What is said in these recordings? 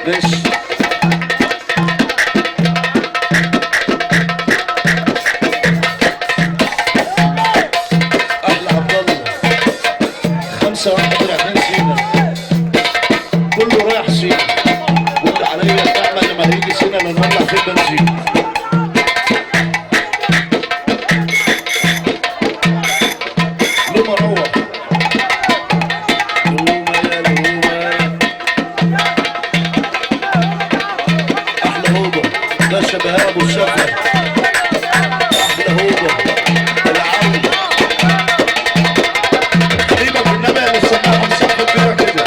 ماشي. احلى عبد الله 5-1 رايحين سينا، كله رايح سينا. قول عليا النعمه لما هيجي سينا نولع في البنزين. لما روح احلى هوبا ده شبهها ابو السفر. احلى هوبا العوده حبيبك النبي اللي سماها مسافه كبيره كده.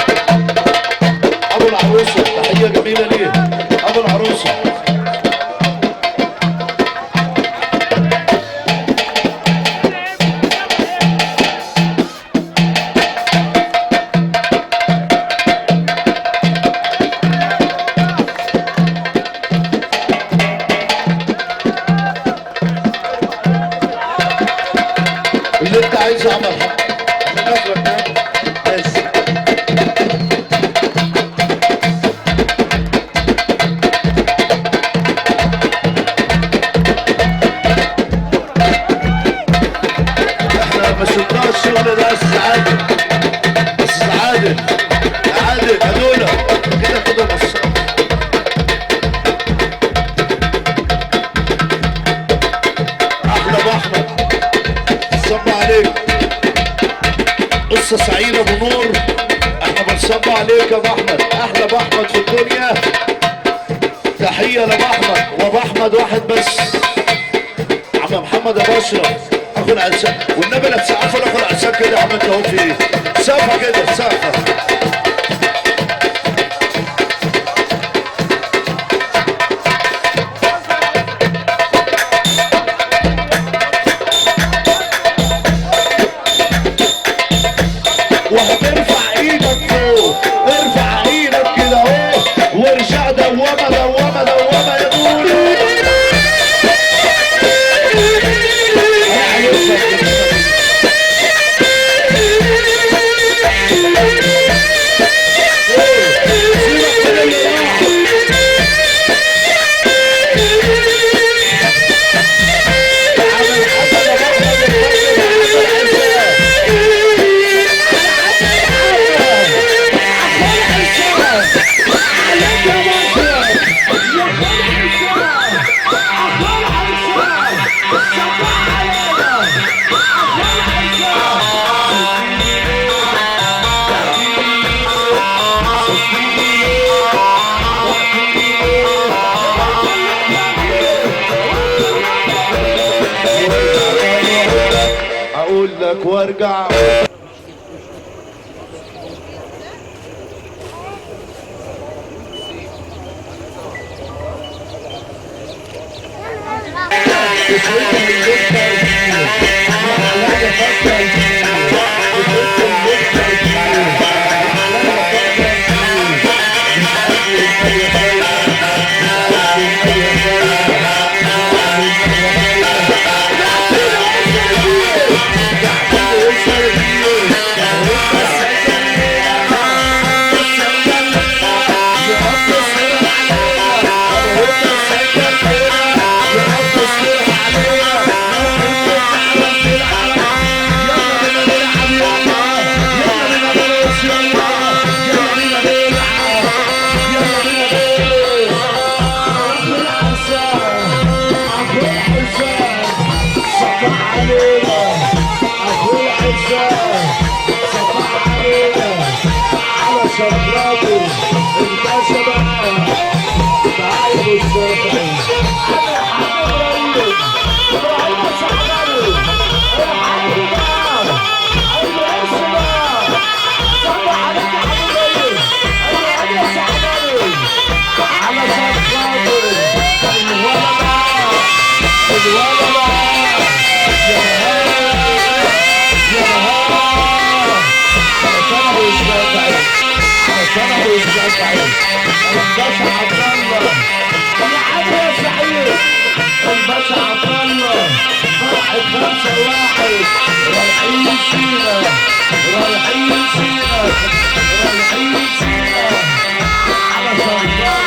ابو العروسه تحيه جميله ليه ابو العروسه. اللي انت عايزه عمل بس. احنا ما شفناش الشغل ده. بس عادل بس عادل عادل هدول كده كده بس. احلى ابو احمد صب عليك. قصه سعيده ابو نور احنا بنصب عليك يا ابو احمد. احلى ابو احمد في الدنيا. تحيه لابو احمد وابو احمد واحد بس. عم محمد ابو اشرف اخو العساك والنبي لا تسقفوا لاخو العساك كده. يا عم انت اهو في ايه سقفه كده سقفه. وهترفع ايدك فوق. ارفع ايدك كده اهو وارجع دوامه دوامه دوامه يا بولي. اقول لك وارجع. الباشا عبد الله العب يا سعيد. الباشا عبد الله فرحة 5-1 رايحين سينا رايحين سينا رايحين سينا على صدام.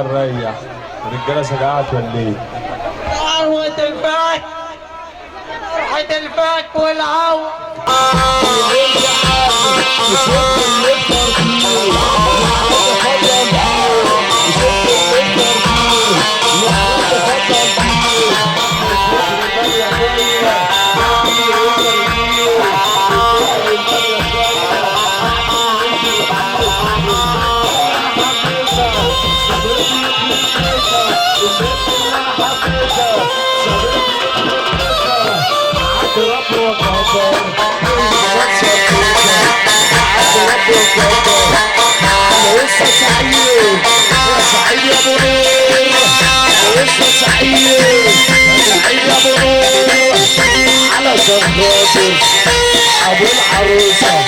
نريح الرجاله سجعت ولا ايه؟ قهوة الفك فرحة الفك والعوض لسه سعيد يا سعيد يا ابو نور لسه سعيد سعيد يا ابو نور على خاطر ابو العروسه